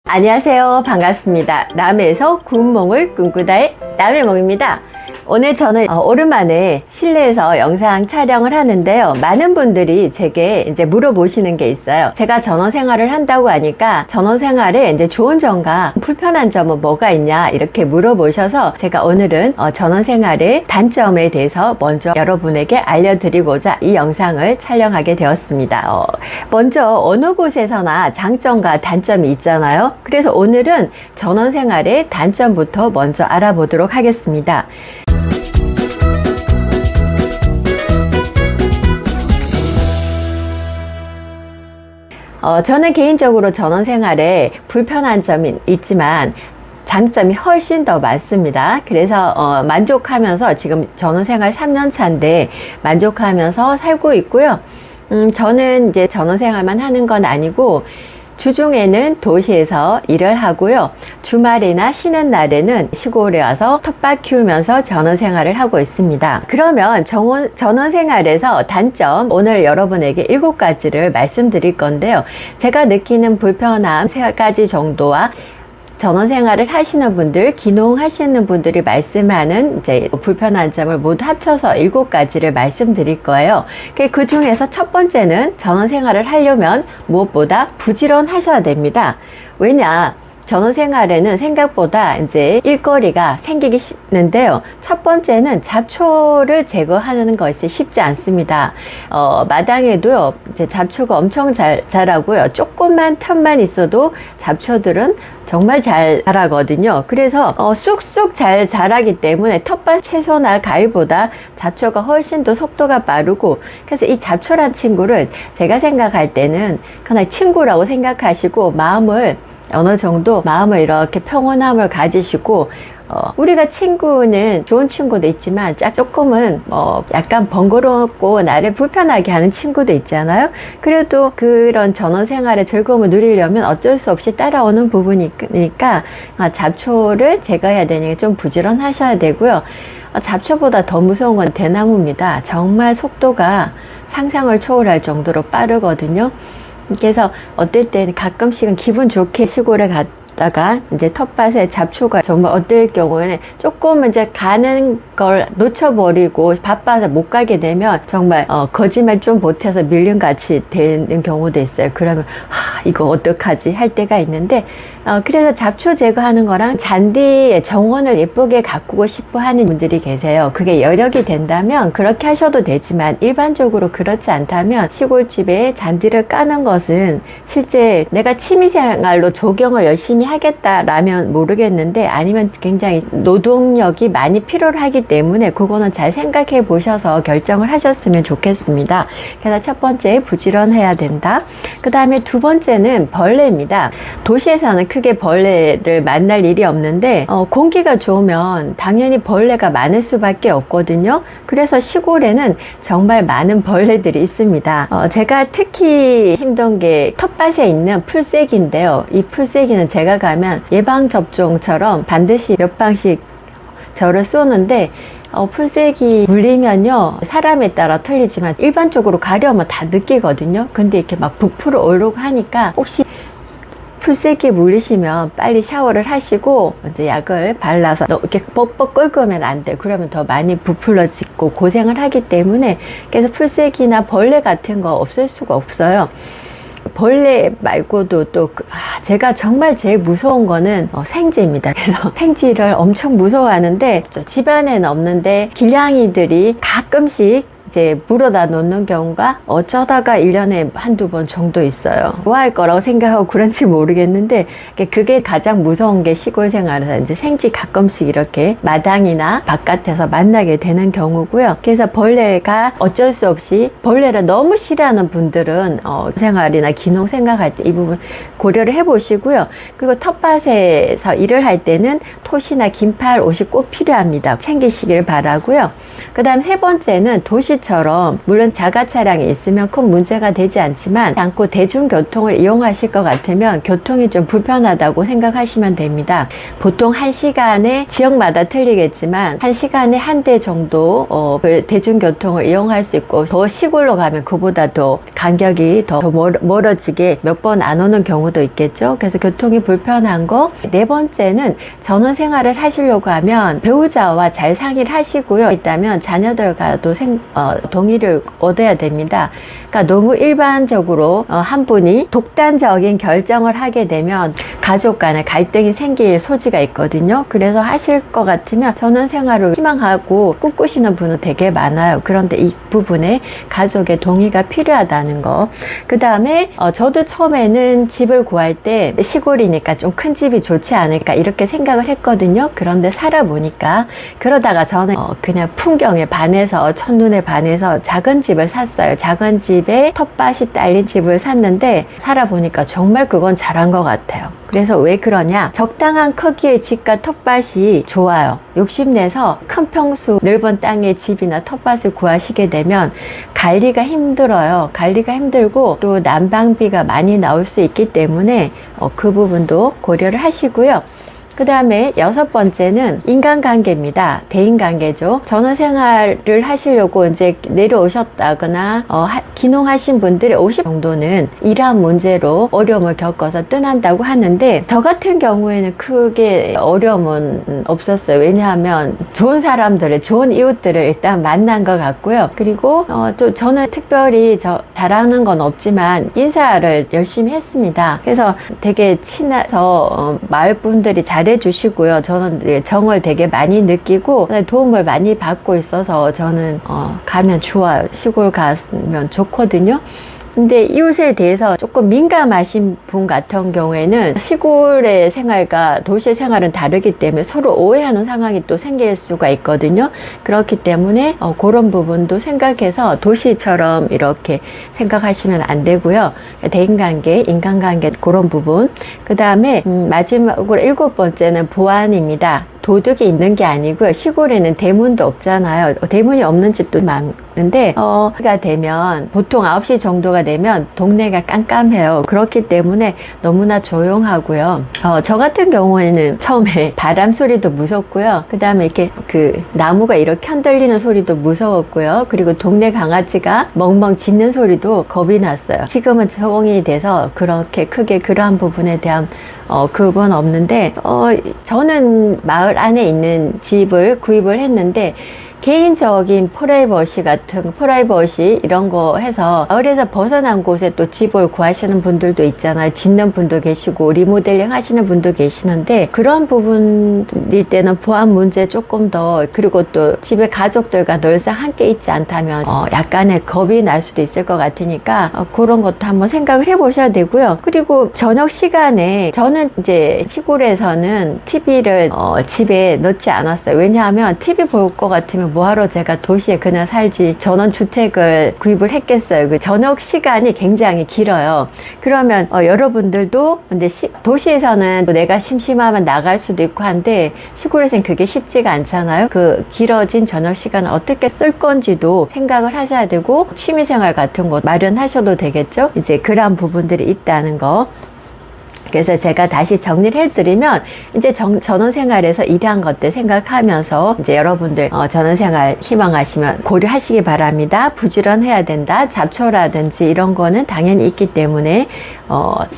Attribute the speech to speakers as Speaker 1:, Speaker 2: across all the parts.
Speaker 1: 안녕하세요. 반갑습니다. 남해에서 구운몽을 꿈꾸다의 남해몽입니다. 오늘 저는 오랜만에 실내에서 영상 촬영을 하는데요. 많은 분들이 제게 이제 물어보시는 게 있어요. 제가 전원 생활을 한다고 하니까 전원 생활에 이제 좋은 점과 불편한 점은 뭐가 있냐 이렇게 물어보셔서 제가 오늘은 전원 생활의 단점에 대해서 먼저 여러분에게 알려드리고자 이 영상을 촬영하게 되었습니다. 먼저 어느 곳에서나 장점과 단점이 있잖아요. 그래서 오늘은 전원 생활의 단점부터 먼저 알아보도록 하겠습니다. 저는 개인적으로 전원 생활에 불편한 점이 있지만 장점이 훨씬 더 많습니다. 그래서 만족하면서 지금 전원 생활 3년 차인데 만족하면서 살고 있고요. 저는 이제 전원 생활만 하는 건 아니고 주중에는 도시에서 일을 하고요. 주말이나 쉬는 날에는 시골에 와서 텃밭 키우면서 전원 생활을 하고 있습니다. 그러면 전원 생활에서 단점, 오늘 여러분에게 7가지를 말씀드릴 건데요. 제가 느끼는 불편함 3가지 정도와 전원 생활을 하시는 분들, 귀농하시는 분들이 말씀하는 이제 불편한 점을 모두 합쳐서 7가지를 말씀드릴 거예요. 그 중에서 첫 번째는 전원 생활을 하려면 무엇보다 부지런하셔야 됩니다. 왜냐? 전원 생활에는 생각보다 이제 일거리가 생기는데요. 첫 번째는 잡초를 제거하는 것이 쉽지 않습니다. 마당에도요, 이제 잡초가 엄청 자라고요. 조금만 틈만 있어도 잡초들은 정말 잘 자라거든요. 그래서 쑥쑥 잘 자라기 때문에 텃밭 채소나 과일보다 잡초가 훨씬 더 속도가 빠르고, 그래서 이 잡초란 친구를 제가 생각할 때는 그냥 친구라고 생각하시고 어느 정도 마음을 이렇게 평온함을 가지시고, 우리가 친구는 좋은 친구도 있지만 조금은 약간 번거롭고 나를 불편하게 하는 친구도 있잖아요. 그래도 그런 전원 생활의 즐거움을 누리려면 어쩔 수 없이 따라오는 부분이니까 잡초를 제거해야 되니까 좀 부지런하셔야 되고요. 잡초보다 더 무서운 건 대나무입니다. 정말 속도가 상상을 초월할 정도로 빠르거든요. 그래서 어떨 때는 가끔씩은 기분 좋게 시골에 갔다가 이제 텃밭에 잡초가 정말 어떨 경우에는 조금 이제 가는 걸 놓쳐버리고 바빠서 못 가게 되면 정말 거짓말 좀 보태서 밀림같이 되는 경우도 있어요. 그러면 이거 어떡하지 할 때가 있는데, 그래서 잡초 제거하는 거랑 잔디의 정원을 예쁘게 가꾸고 싶어 하는 분들이 계세요. 그게 여력이 된다면 그렇게 하셔도 되지만 일반적으로 그렇지 않다면 시골집에 잔디를 까는 것은 실제 내가 취미생활로 조경을 열심히 하겠다라면 모르겠는데, 아니면 굉장히 노동력이 많이 필요로 하기 때문에 그거는 잘 생각해 보셔서 결정을 하셨으면 좋겠습니다. 그래서 첫 번째, 부지런해야 된다. 그 다음에 두 번째는 벌레입니다. 도시에서는 크게 벌레를 만날 일이 없는데 공기가 좋으면 당연히 벌레가 많을 수밖에 없거든요. 그래서 시골에는 정말 많은 벌레들이 있습니다. 제가 특히 힘든 게 텃밭에 있는 풀떼기인데요. 이 풀떼기는 제가 가면 예방접종처럼 반드시 몇 방씩 저를 쏘는데, 풀떼기 물리면요, 사람에 따라 틀리지만 일반적으로 가려면 다 느끼거든요. 근데 이렇게 막 부풀어 오르고 하니까 혹시 풀떼기 물리시면 빨리 샤워를 하시고 이제 약을 발라서 이렇게 뻑뻑 끓으면 안 돼. 그러면 더 많이 부풀어지고 고생을 하기 때문에, 그래서 풀떼기나 벌레 같은 거 없앨 수가 없어요. 벌레 말고도 또 제가 정말 제일 무서운 거는 생쥐입니다. 그래서 생쥐를 엄청 무서워하는데, 집안에는 없는데 길냥이들이 가끔씩 이제 물어다 놓는 경우가 어쩌다가 1년에 한두 번 정도 있어요. 좋아할 거라고 생각하고 그런지 모르겠는데, 그게 가장 무서운 게 시골 생활에서 이제 생쥐 가끔씩 이렇게 마당이나 바깥에서 만나게 되는 경우고요. 그래서 벌레가 어쩔 수 없이, 벌레를 너무 싫어하는 분들은 생활이나 귀농 생각할 때 이 부분 고려를 해보시고요. 그리고 텃밭에서 일을 할 때는 톳이나 긴팔 옷이 꼭 필요합니다. 챙기시길 바라고요. 그 다음 세 번째는 도시 도시처럼 물론 자가 차량이 있으면 큰 문제가 되지 않지만 않고 대중교통을 이용하실 것 같으면 교통이 좀 불편하다고 생각하시면 됩니다. 보통 1시간에 지역마다 틀리겠지만 1시간에 한 대 정도 대중교통을 이용할 수 있고, 더 시골로 가면 그보다 더 간격이 더 멀어지게 몇 번 안 오는 경우도 있겠죠. 그래서 교통이 불편한 거. 네 번째는 전원 생활을 하시려고 하면 배우자와 잘 상의를 하시고요. 있다면 자녀들과도 동의를 얻어야 됩니다. 그러니까 너무 일반적으로 한 분이 독단적인 결정을 하게 되면 가족 간에 갈등이 생길 소지가 있거든요. 그래서 하실 것 같으면 전원 생활을 희망하고 꿈꾸시는 분은 되게 많아요. 그런데 이 부분에 가족의 동의가 필요하다는 거. 그 다음에 저도 처음에는 집을 구할 때 시골이니까 좀 큰 집이 좋지 않을까 이렇게 생각을 했거든요. 그런데 살아보니까 그러다가 저는 그냥 풍경에 반해서, 첫눈에 반해서 작은 집을 샀어요. 작은 집에 텃밭이 딸린 집을 샀는데 살아보니까 정말 그건 잘한 것 같아요. 그래서 왜 그러냐? 적당한 크기의 집과 텃밭이 좋아요. 욕심내서 큰 평수 넓은 땅에 집이나 텃밭을 구하시게 되면 관리가 힘들어요. 관리가 힘들고 또 난방비가 많이 나올 수 있기 때문에 그 부분도 고려를 하시고요. 그 다음에 6번째는 인간관계입니다. 대인관계죠. 전원생활을 하시려고 이제 내려오셨다거나 귀농하신 분들의 50 정도는 이러한 문제로 어려움을 겪어서 떠난다고 하는데, 저 같은 경우에는 크게 어려움은 없었어요. 왜냐하면 좋은 사람들을, 좋은 이웃들을 일단 만난 것 같고요. 그리고 또 저는 특별히 잘하는 건 없지만 인사를 열심히 했습니다. 그래서 되게 친해서 마을 분들이 잘해주시고요. 저는 정을 되게 많이 느끼고 도움을 많이 받고 있어서 저는 가면 좋아요. 시골 가면 좋거든요. 근데 이웃에 대해서 조금 민감하신 분 같은 경우에는 시골의 생활과 도시의 생활은 다르기 때문에 서로 오해하는 상황이 또 생길 수가 있거든요. 그렇기 때문에 그런 부분도 생각해서 도시처럼 이렇게 생각하시면 안 되고요. 대인관계, 인간관계 그런 부분. 그 다음에 마지막으로 7번째는 보안입니다. 도둑이 있는 게 아니고요. 시골에는 대문도 없잖아요. 대문이 없는 집도 많은데 가 되면 보통 9시 정도가 되면 동네가 깜깜해요. 그렇기 때문에 너무나 조용하고요. 저 같은 경우에는 처음에 바람 소리도 무섭고요. 그 다음에 이렇게 그 나무가 이렇게 흔들리는 소리도 무서웠고요. 그리고 동네 강아지가 멍멍 짖는 소리도 겁이 났어요. 지금은 적응이 돼서 그렇게 크게 그러한 부분에 대한 그건 없는데, 저는 마을 안에 있는 집을 구입을 했는데, 개인적인 프라이버시 이런 거 해서 마을에서 벗어난 곳에 또 집을 구하시는 분들도 있잖아요. 짓는 분도 계시고 리모델링 하시는 분도 계시는데, 그런 부분일 때는 보안 문제 조금 더, 그리고 또 집에 가족들과 늘상 함께 있지 않다면 약간의 겁이 날 수도 있을 것 같으니까 그런 것도 한번 생각을 해보셔야 되고요. 그리고 저녁 시간에 저는 이제 시골에서는 TV를 집에 넣지 않았어요. 왜냐하면 TV 볼 것 같으면 뭐하러 제가 도시에 그냥 살지, 전원주택을 구입을 했겠어요. 그 저녁 시간이 굉장히 길어요. 그러면 여러분들도 근데 도시에서는 내가 심심하면 나갈 수도 있고 한데 시골에서는 그게 쉽지가 않잖아요. 그 길어진 저녁 시간을 어떻게 쓸 건지도 생각을 하셔야 되고, 취미생활 같은 거 마련하셔도 되겠죠. 이제 그런 부분들이 있다는 거. 그래서 제가 다시 정리를 해드리면, 이제 전원생활에서 이러한 것들 생각하면서 이제 여러분들 전원생활 희망하시면 고려하시기 바랍니다. 부지런해야 된다. 잡초라든지 이런 거는 당연히 있기 때문에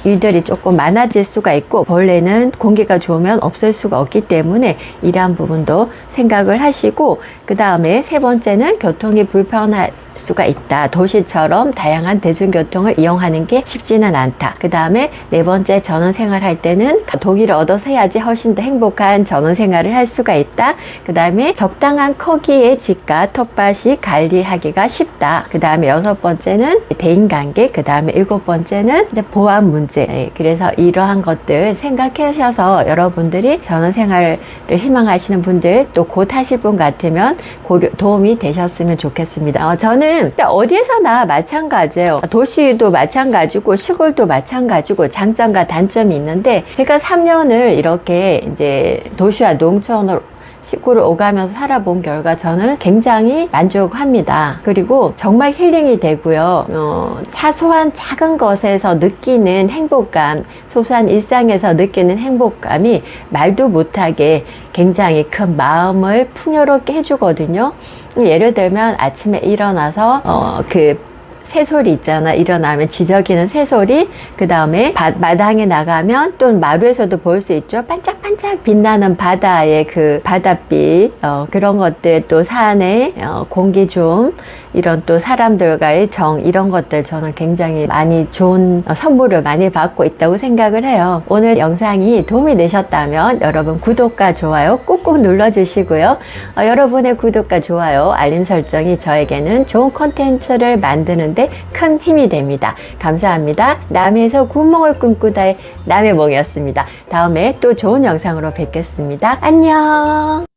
Speaker 1: 일들이 조금 많아질 수가 있고, 벌레는 공기가 좋으면 없을 수가 없기 때문에 이러한 부분도 생각을 하시고, 그 다음에 3번째는 교통이 불편할 수가 있다. 도시처럼 다양한 대중교통을 이용하는 게 쉽지는 않다. 그 다음에 4번째, 전원생활 할 때는 동의를 얻어서 해야지 훨씬 더 행복한 전원생활을 할 수가 있다. 그 다음에 적당한 크기의 집과 텃밭이 관리하기가 쉽다. 그 다음에 6번째는 대인관계, 그 다음에 7번째는 보안 문제. 그래서 이러한 것들 생각하셔서 여러분들이 전원생활을 희망하시는 분들, 또 곧 하실 분 같으면 도움이 되셨으면 좋겠습니다. 저는 어디에서나 마찬가지예요. 도시도 마찬가지고 시골도 마찬가지고 장점과 단점이 있는데, 제가 3년을 이렇게 이제 도시와 농촌으로 시골을 오가면서 살아본 결과 저는 굉장히 만족합니다. 그리고 정말 힐링이 되고요. 사소한 작은 것에서 느끼는 행복감, 소소한 일상에서 느끼는 행복감이 말도 못하게 굉장히 큰 마음을 풍요롭게 해주거든요. 예를 들면 아침에 일어나서 새소리 있잖아. 일어나면 지저귀는 새소리, 그 다음에 마당에 나가면 또 마루에서도 볼 수 있죠. 반짝반짝 빛나는 바다의 그 바닷빛, 그런 것들, 또 산의 공기 좀, 이런 또 사람들과의 정, 이런 것들 저는 굉장히 많이 좋은 선물을 많이 받고 있다고 생각을 해요. 오늘 영상이 도움이 되셨다면 여러분 구독과 좋아요 꾹꾹 눌러주시고요. 여러분의 구독과 좋아요, 알림 설정이 저에게는 좋은 콘텐츠를 만드는데 큰 힘이 됩니다. 감사합니다. 남해에서 구멍을 꿈꾸다의 남해몽이었습니다. 다음에 또 좋은 영상으로 뵙겠습니다. 안녕.